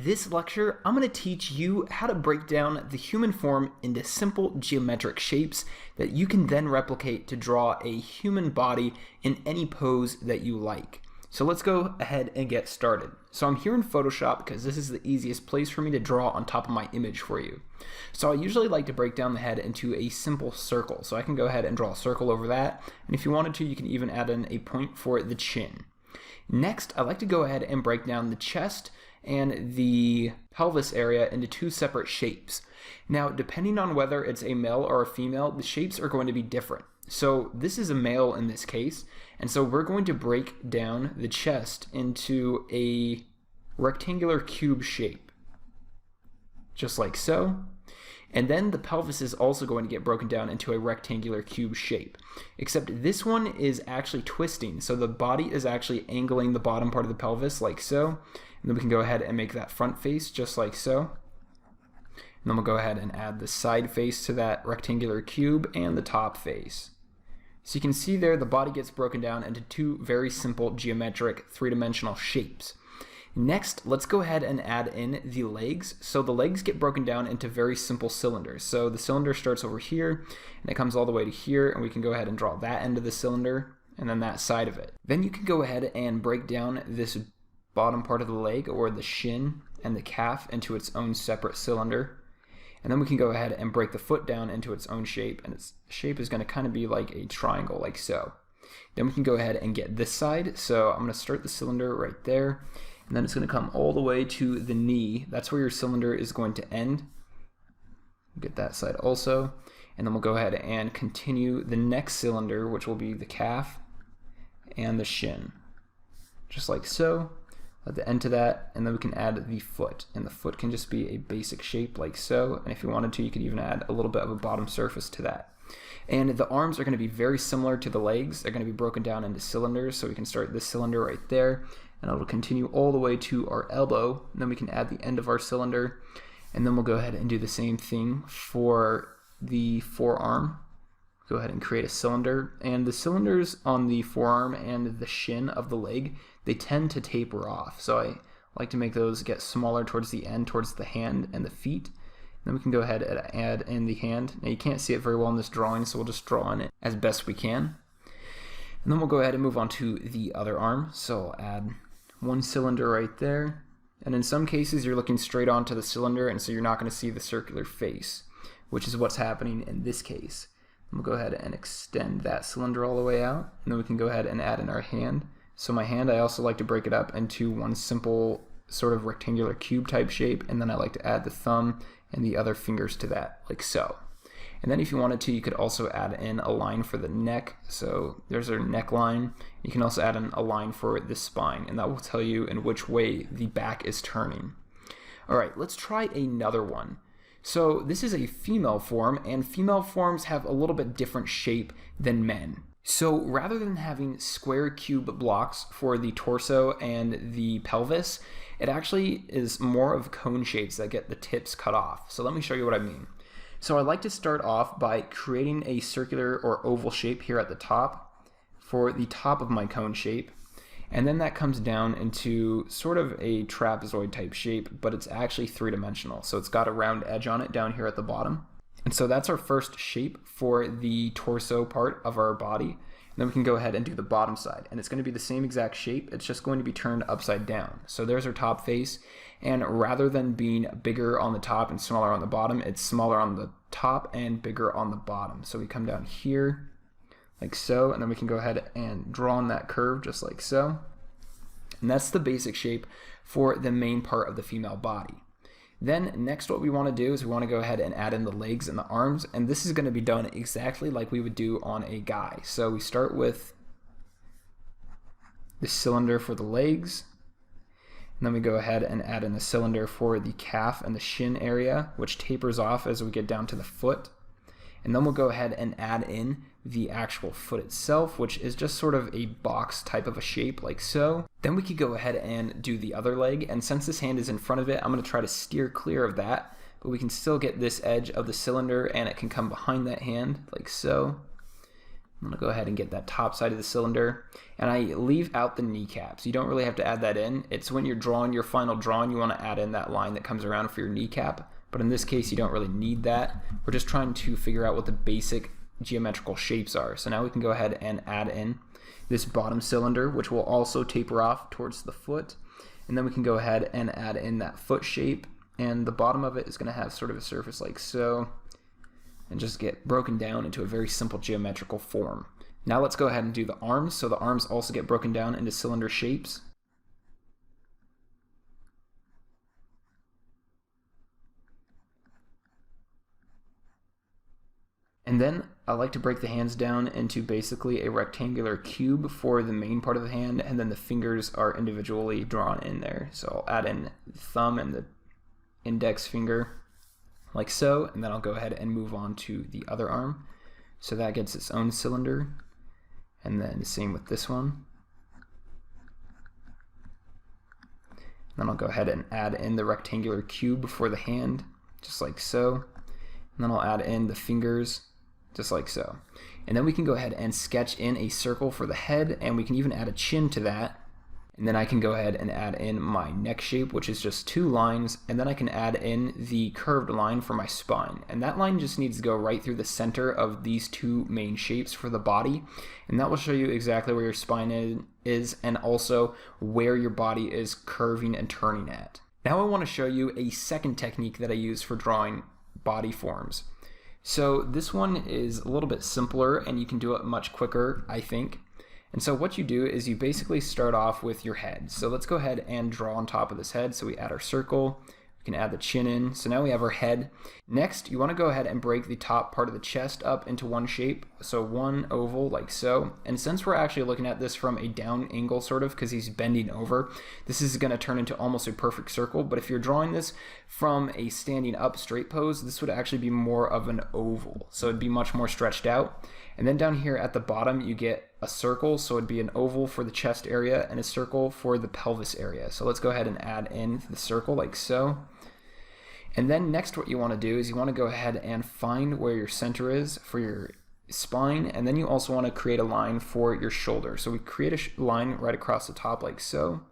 this lecture, I'm going to teach you how to break down the human form into simple geometric shapes that you can then replicate to draw a human body in any pose that you like. So let's go ahead and get started. So I'm here in Photoshop because this is the easiest place for me to draw on top of my image for you. So I usually like to break down the head into a simple circle. So I can go ahead and draw a circle over that. And if you wanted to, you can even add in a point for the chin. Next, I like to go ahead and break down the chest and the pelvis area into two separate shapes. Now, depending on whether it's a male or a female, the shapes are going to be different. So this is a male in this case, and so we're going to break down the chest into a rectangular cube shape, just like so. And then the pelvis is also going to get broken down into a rectangular cube shape, except this one is actually twisting. So the body is actually angling the bottom part of the pelvis like so. And then we can go ahead and make that front face just like so. And then we'll go ahead and add the side face to that rectangular cube and the top face. So you can see there the body gets broken down into two very simple geometric three-dimensional shapes. Next, let's go ahead and add in the legs. So the legs get broken down into very simple cylinders. So the cylinder starts over here and it comes all the way to here, and we can go ahead and draw that end of the cylinder and then that side of it. Then you can go ahead and break down this bottom part of the leg, or the shin and the calf, into its own separate cylinder. And then we can go ahead and break the foot down into its own shape, and its shape is going to kind of be like a triangle, like so. Then we can go ahead and get this side. So I'm going to start the cylinder right there, and then it's going to come all the way to the knee. That's where your cylinder is going to end. Get that side also. And then we'll go ahead and continue the next cylinder, which will be the calf and the shin, just like so. At the end to that, and then we can add the foot, and the foot can just be a basic shape like so, and if you wanted to, you could even add a little bit of a bottom surface to that. And the arms are going to be very similar to the legs. They're going to be broken down into cylinders, so we can start this cylinder right there, and it'll continue all the way to our elbow, and then we can add the end of our cylinder, and then we'll go ahead and do the same thing for the forearm. Go ahead and create a cylinder, and the cylinders on the forearm and the shin of the leg, they tend to taper off. So I like to make those get smaller towards the end, towards the hand and the feet. Then we can go ahead and add in the hand. Now you can't see it very well in this drawing, so we'll just draw on it as best we can. And then we'll go ahead and move on to the other arm. So I'll add one cylinder right there. And in some cases you're looking straight onto the cylinder, and so you're not going to see the circular face, which is what's happening in this case. We'll go ahead and extend that cylinder all the way out, and then we can go ahead and add in our hand. So my hand, I also like to break it up into one simple sort of rectangular cube type shape, and then I like to add the thumb and the other fingers to that, like so. And then if you wanted to, you could also add in a line for the neck. So there's our neckline. You can also add in a line for the spine, and that will tell you in which way the back is turning. All right, let's try another one. So this is a female form, and female forms have a little bit different shape than men. So rather than having square cube blocks for the torso and the pelvis, it actually is more of cone shapes that get the tips cut off. So let me show you what I mean. So I like to start off by creating a circular or oval shape here at the top for the top of my cone shape. And then that comes down into sort of a trapezoid type shape, but it's actually three-dimensional. So it's got a round edge on it down here at the bottom. And so that's our first shape for the torso part of our body. And then we can go ahead and do the bottom side. And it's going to be the same exact shape. It's just going to be turned upside down. So there's our top face. And rather than being bigger on the top and smaller on the bottom, it's smaller on the top and bigger on the bottom. So we come down here, like so, and then we can go ahead and draw on that curve just like so. And that's the basic shape for the main part of the female body. Then next what we want to do is we want to go ahead and add in the legs and the arms, and this is going to be done exactly like we would do on a guy. So we start with the cylinder for the legs, and then we go ahead and add in the cylinder for the calf and the shin area, which tapers off as we get down to the foot. And then we'll go ahead and add in the actual foot itself, which is just sort of a box type of a shape like so. Then we could go ahead and do the other leg, and since this hand is in front of it, I'm going to try to steer clear of that, but we can still get this edge of the cylinder and it can come behind that hand like so. I'm gonna go ahead and get that top side of the cylinder, and I leave out the kneecaps. You don't really have to add that in. It's when you're drawing your final drawing, you wanna add in that line that comes around for your kneecap, but in this case, you don't really need that. We're just trying to figure out what the basic geometrical shapes are. So now we can go ahead and add in this bottom cylinder, which will also taper off towards the foot, and then we can go ahead and add in that foot shape, and the bottom of it is gonna have sort of a surface like so, and just get broken down into a very simple geometrical form. Now let's go ahead and do the arms. So the arms also get broken down into cylinder shapes. And then I like to break the hands down into basically a rectangular cube for the main part of the hand, and then the fingers are individually drawn in there. So I'll add in the thumb and the index finger like so, and then I'll go ahead and move on to the other arm. So that gets its own cylinder, and then the same with this one. Then I'll go ahead and add in the rectangular cube for the hand, just like so. And then I'll add in the fingers, just like so. And then we can go ahead and sketch in a circle for the head, and we can even add a chin to that. And then I can go ahead and add in my neck shape, which is just 2 lines, and then I can add in the curved line for my spine. And that line just needs to go right through the center of these 2 main shapes for the body, and that will show you exactly where your spine is and also where your body is curving and turning at. Now I want to show you a second technique that I use for drawing body forms. So this one is a little bit simpler, and you can do it much quicker, I think. And so what you do is you basically start off with your head. So let's go ahead and draw on top of this head. So we add our circle, we can add the chin in. So now we have our head. Next, you want to go ahead and break the top part of the chest up into one shape. So one oval like so. And since we're actually looking at this from a down angle sort of, because he's bending over, this is going to turn into almost a perfect circle. But if you're drawing this from a standing up straight pose, this would actually be more of an oval. So it'd be much more stretched out. And then down here at the bottom, you get a circle. So it'd be an oval for the chest area and a circle for the pelvis area. So let's go ahead and add in the circle like so. And then next what you want to do is you want to go ahead and find where your center is for your spine, and then you also want to create a line for your shoulder. So we create a line right across the top like so.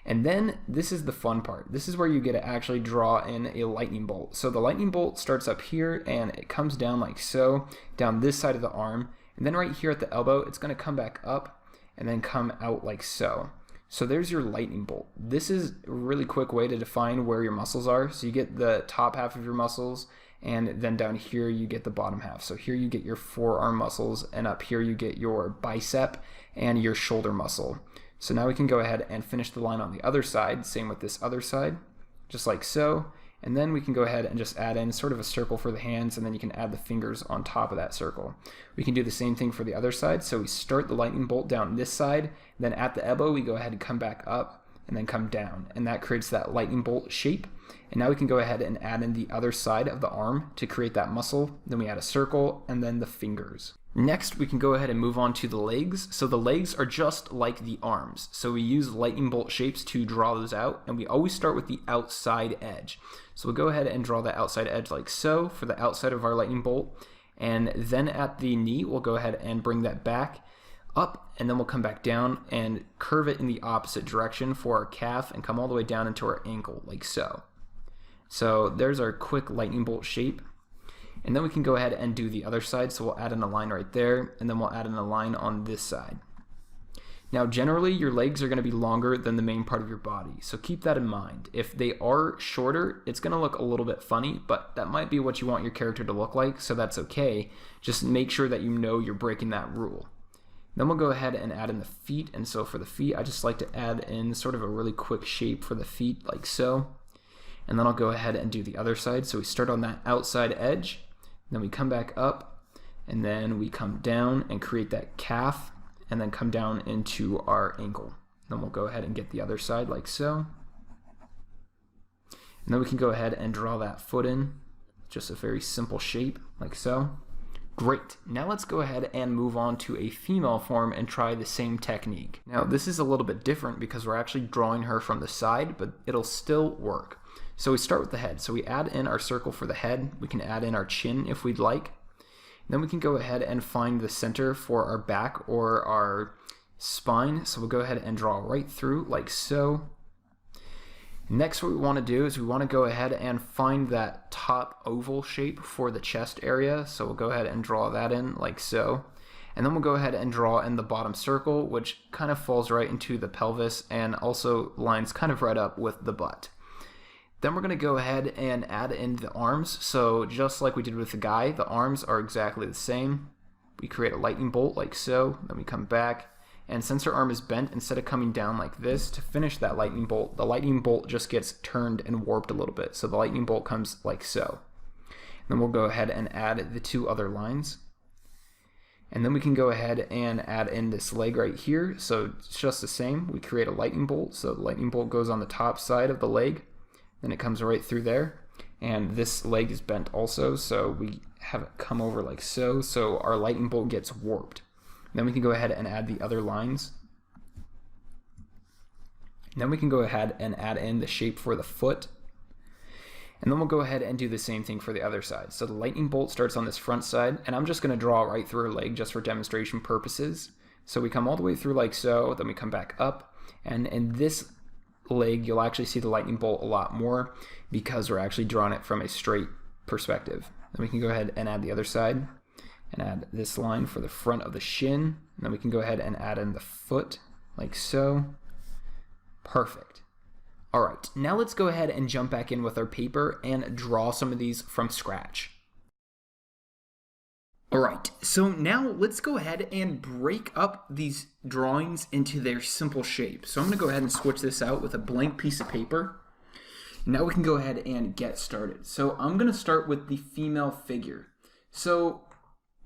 And then this is the fun part. This is where you get to actually draw in a lightning bolt. So the lightning bolt starts up here and it comes down like so, down this side of the arm. And then right here at the elbow, it's going to come back up and then come out like so. So there's your lightning bolt. This is a really quick way to define where your muscles are. So you get the top half of your muscles, and then down here you get the bottom half. So here you get your forearm muscles, and up here you get your bicep and your shoulder muscle. So now we can go ahead and finish the line on the other side, same with this other side, just like so. And then we can go ahead and just add in sort of a circle for the hands, and then you can add the fingers on top of that circle. We can do the same thing for the other side. So we start the lightning bolt down this side, then at the elbow we go ahead and come back up and then come down, and that creates that lightning bolt shape. And now we can go ahead and add in the other side of the arm to create that muscle. Then we add a circle and then the fingers. Next, we can go ahead and move on to the legs. So the legs are just like the arms. So we use lightning bolt shapes to draw those out, and we always start with the outside edge. So we'll go ahead and draw the outside edge like so for the outside of our lightning bolt. And then at the knee, we'll go ahead and bring that back up, and then we'll come back down and curve it in the opposite direction for our calf and come all the way down into our ankle like so. So there's our quick lightning bolt shape. And then we can go ahead and do the other side. So we'll add in a line right there, and then we'll add in a line on this side. Now generally your legs are going to be longer than the main part of your body, so keep that in mind. If they are shorter, it's going to look a little bit funny, but that might be what you want your character to look like, so that's okay. Just make sure that you know you're breaking that rule. Then we'll go ahead and add in the feet, and so for the feet I just like to add in sort of a really quick shape for the feet like so. And then I'll go ahead and do the other side. So we start on that outside edge, then we come back up, and then we come down and create that calf, and then come down into our ankle. Then we'll go ahead and get the other side like so. And then we can go ahead and draw that foot in, just a very simple shape like so. Great, now let's go ahead and move on to a female form and try the same technique. Now this is a little bit different because we're actually drawing her from the side, but it'll still work. So we start with the head. So we add in our circle for the head. We can add in our chin if we'd like. Then we can go ahead and find the center for our back or our spine. So we'll go ahead and draw right through like so. Next, what we want to do is we want to go ahead and find that top oval shape for the chest area. So we'll go ahead and draw that in like so. And then we'll go ahead and draw in the bottom circle, which kind of falls right into the pelvis and also lines kind of right up with the butt. Then we're going to go ahead and add in the arms. So just like we did with the guy, the arms are exactly the same. We create a lightning bolt like so, then we come back. And since our arm is bent, instead of coming down like this to finish that lightning bolt, the lightning bolt just gets turned and warped a little bit. So the lightning bolt comes like so. Then we'll go ahead and add the two other lines. And then we can go ahead and add in this leg right here. So it's just the same. We create a lightning bolt. So the lightning bolt goes on the top side of the leg. Then it comes right through there. And this leg is bent also. So we have it come over like so. So our lightning bolt gets warped. Then we can go ahead and add the other lines. Then we can go ahead and add in the shape for the foot. And then we'll go ahead and do the same thing for the other side. So the lightning bolt starts on this front side, and I'm just going to draw right through her leg just for demonstration purposes. So we come all the way through like so, then we come back up, and in this leg you'll actually see the lightning bolt a lot more because we're actually drawing it from a straight perspective. Then we can go ahead and add the other side. And add this line for the front of the shin. And then we can go ahead and add in the foot like so. Perfect. All right, now let's go ahead and jump back in with our paper and draw some of these from scratch. All right, so now let's go ahead and break up these drawings into their simple shape. So I'm going to go ahead and switch this out with a blank piece of paper. Now we can go ahead and get started. So I'm going to start with the female figure. So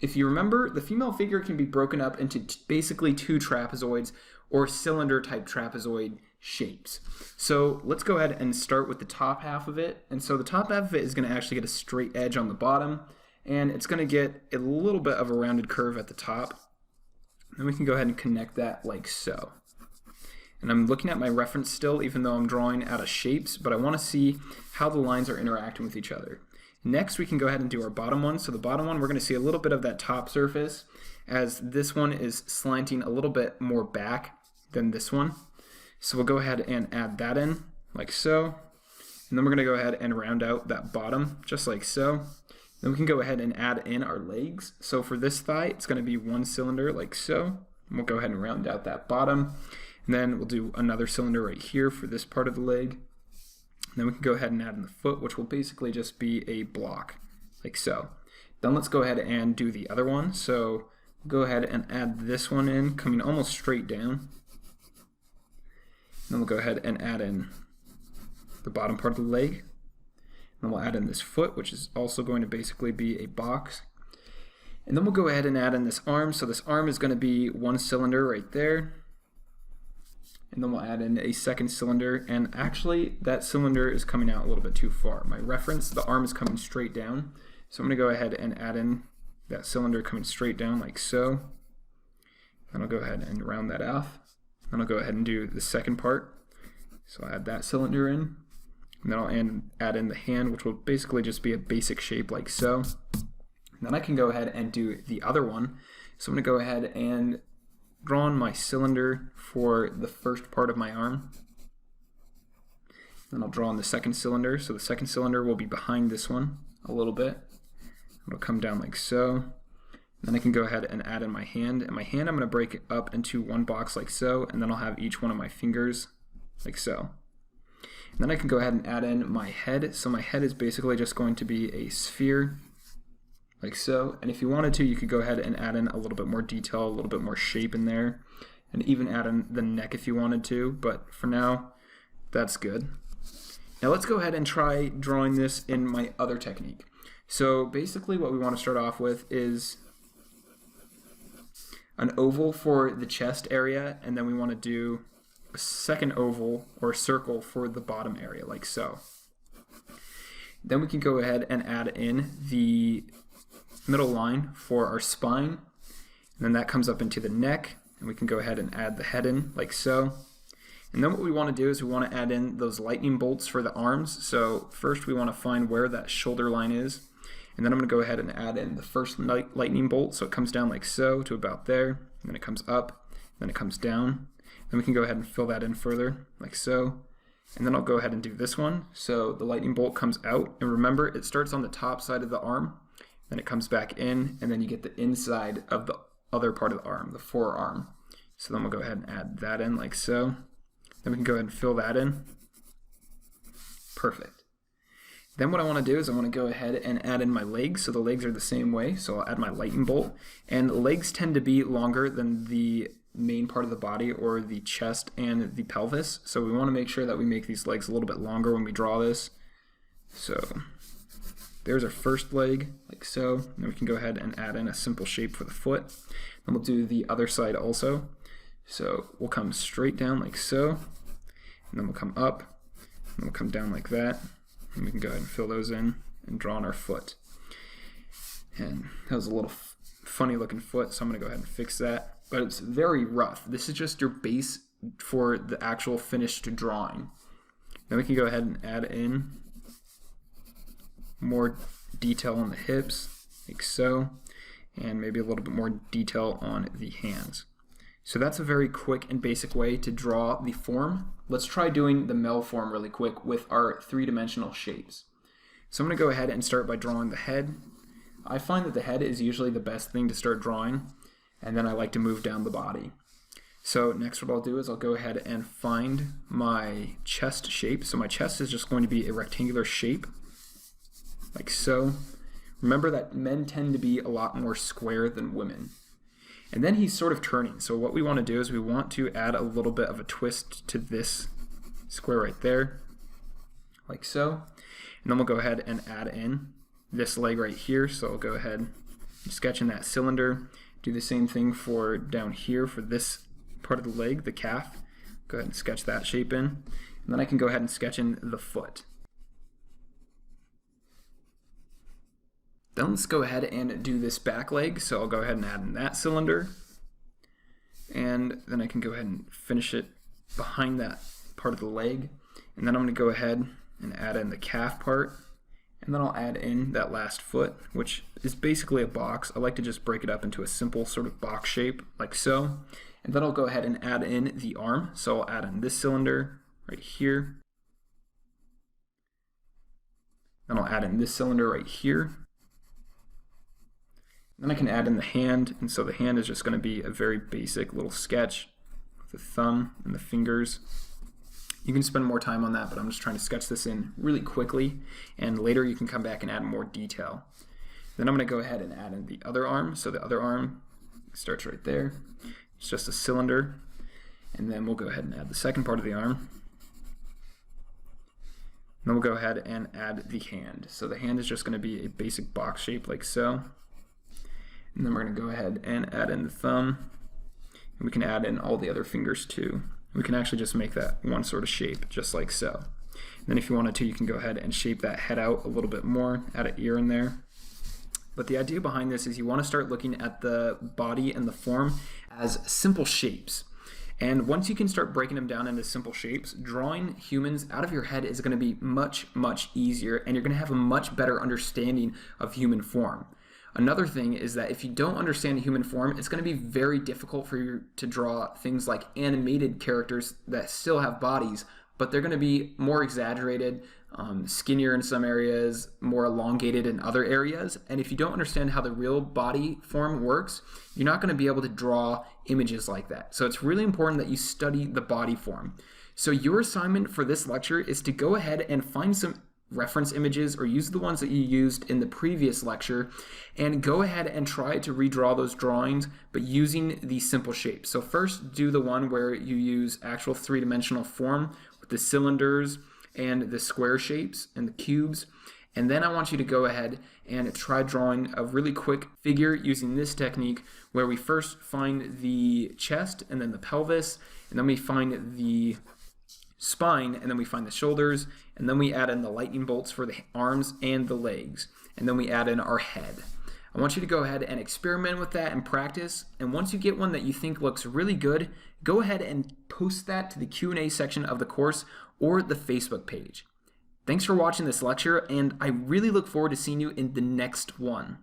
if you remember, the female figure can be broken up into basically two trapezoids or cylinder type trapezoid shapes. So let's go ahead and start with the top half of it. And so the top half of it is going to actually get a straight edge on the bottom, and it's going to get a little bit of a rounded curve at the top. Then we can go ahead and connect that like so. And I'm looking at my reference still, even though I'm drawing out of shapes, but I want to see how the lines are interacting with each other. Next, we can go ahead and do our bottom one. So the bottom one, we're going to see a little bit of that top surface, as this one is slanting a little bit more back than this one. So we'll go ahead and add that in like so. And then we're going to go ahead and round out that bottom just like so. Then we can go ahead and add in our legs. So for this thigh, it's going to be one cylinder like so. And we'll go ahead and round out that bottom. And then we'll do another cylinder right here for this part of the leg. Then we can go ahead and add in the foot, which will basically just be a block, like so. Then let's go ahead and do the other one. So we'll go ahead and add this one in, coming almost straight down. Then we'll go ahead and add in the bottom part of the leg. Then we'll add in this foot, which is also going to basically be a box. And then we'll go ahead and add in this arm. So this arm is going to be one cylinder right there. And then we'll add in a second cylinder, and actually that cylinder is coming out a little bit too far. My reference, the arm is coming straight down, so I'm going to go ahead and add in that cylinder coming straight down like so. Then I'll go ahead and round that off. Then I'll go ahead and do the second part. So I'll add that cylinder in, and then I'll add in the hand, which will basically just be a basic shape like so. And then I can go ahead and do the other one. So I'm going to go ahead and draw on my cylinder for the first part of my arm. Then I'll draw on the second cylinder. So the second cylinder will be behind this one a little bit. It'll come down like so. Then I can go ahead and add in my hand. And my hand I'm going to break it up into one box like so, and then I'll have each one of my fingers like so. And then I can go ahead and add in my head. So my head is basically just going to be a sphere like so. And if you wanted to, you could go ahead and add in a little bit more detail, a little bit more shape in there, and even add in the neck if you wanted to, but for now, that's good. Now let's go ahead and try drawing this in my other technique. So basically what we want to start off with is an oval for the chest area, and then we want to do a second oval or circle for the bottom area, like so. Then we can go ahead and add in the middle line for our spine, and then that comes up into the neck, and we can go ahead and add the head in like so. And then what we want to do is we want to add in those lightning bolts for the arms. So first we want to find where that shoulder line is, And then I'm going to go ahead and add in the first lightning bolt. So it comes down like so to about there, and then it comes up, then it comes down. Then we can go ahead and fill that in further like so. And then I'll go ahead and do this one. So the lightning bolt comes out, and remember it starts on the top side of the arm, then it comes back in, and then you get the inside of the other part of the arm, the forearm. So then we'll go ahead and add that in like so. Then we can go ahead and fill that in. Perfect. Then what I want to do is I want to go ahead and add in my legs. So the legs are the same way. So I'll add my lightning bolt. And legs tend to be longer than the main part of the body, or the chest and the pelvis. So we want to make sure that we make these legs a little bit longer when we draw this. So there's our first leg, like so. Then we can go ahead and add in a simple shape for the foot. Then we'll do the other side also. So we'll come straight down like so, and then we'll come up, and we'll come down like that. And we can go ahead and fill those in and draw on our foot. And that was a little funny looking foot, so I'm going to go ahead and fix that. But it's very rough. This is just your base for the actual finished drawing. Then we can go ahead and add in more detail on the hips, like so, and maybe a little bit more detail on the hands. So that's a very quick and basic way to draw the form. Let's try doing the male form really quick with our three-dimensional shapes. So I'm going to go ahead and start by drawing the head. I find that the head is usually the best thing to start drawing, and then I like to move down the body. So next what I'll do is I'll go ahead and find my chest shape. So my chest is just going to be a rectangular shape, like so. Remember that men tend to be a lot more square than women. And then he's sort of turning. So what we want to do is we want to add a little bit of a twist to this square right there, like so. And then we'll go ahead and add in this leg right here. So I'll go ahead and sketch in that cylinder. Do the same thing for down here for this part of the leg, the calf. Go ahead and sketch that shape in. And then I can go ahead and sketch in the foot. Then let's go ahead and do this back leg. So I'll go ahead and add in that cylinder. And then I can go ahead and finish it behind that part of the leg. And then I'm going to go ahead and add in the calf part. And then I'll add in that last foot, which is basically a box. I like to just break it up into a simple sort of box shape, like so. And then I'll go ahead and add in the arm. So I'll add in this cylinder right here. Then I'll add in this cylinder right here. Then I can add in the hand, and so the hand is just going to be a very basic little sketch with the thumb and the fingers. You can spend more time on that, but I'm just trying to sketch this in really quickly, and later you can come back and add more detail. Then I'm going to go ahead and add in the other arm. So the other arm starts right there. It's just a cylinder, and then we'll go ahead and add the second part of the arm. Then we'll go ahead and add the hand. So the hand is just going to be a basic box shape like so. And then we're going to go ahead and add in the thumb, and we can add in all the other fingers too. We can actually just make that one sort of shape, just like so. And then if you wanted to, you can go ahead and shape that head out a little bit more, add an ear in there. But the idea behind this is you want to start looking at the body and the form as simple shapes. And once you can start breaking them down into simple shapes, drawing humans out of your head is going to be much, much easier, and you're going to have a much better understanding of human form. Another thing is that if you don't understand human form, it's going to be very difficult for you to draw things like animated characters that still have bodies, but they're going to be more exaggerated, skinnier in some areas, more elongated in other areas. And if you don't understand how the real body form works, you're not going to be able to draw images like that. So it's really important that you study the body form. So your assignment for this lecture is to go ahead and find some reference images or use the ones that you used in the previous lecture and go ahead and try to redraw those drawings, but using these simple shapes. So first do the one where you use actual three-dimensional form with the cylinders and the square shapes and the cubes. And then I want you to go ahead and try drawing a really quick figure using this technique where we first find the chest and then the pelvis, and then we find the spine, and then we find the shoulders, and then we add in the lightning bolts for the arms and the legs, and then we add in our head. I want you to go ahead and experiment with that and practice, and once you get one that you think looks really good, go ahead and post that to the Q&A section of the course or the Facebook page. Thanks for watching this lecture, and I really look forward to seeing you in the next one.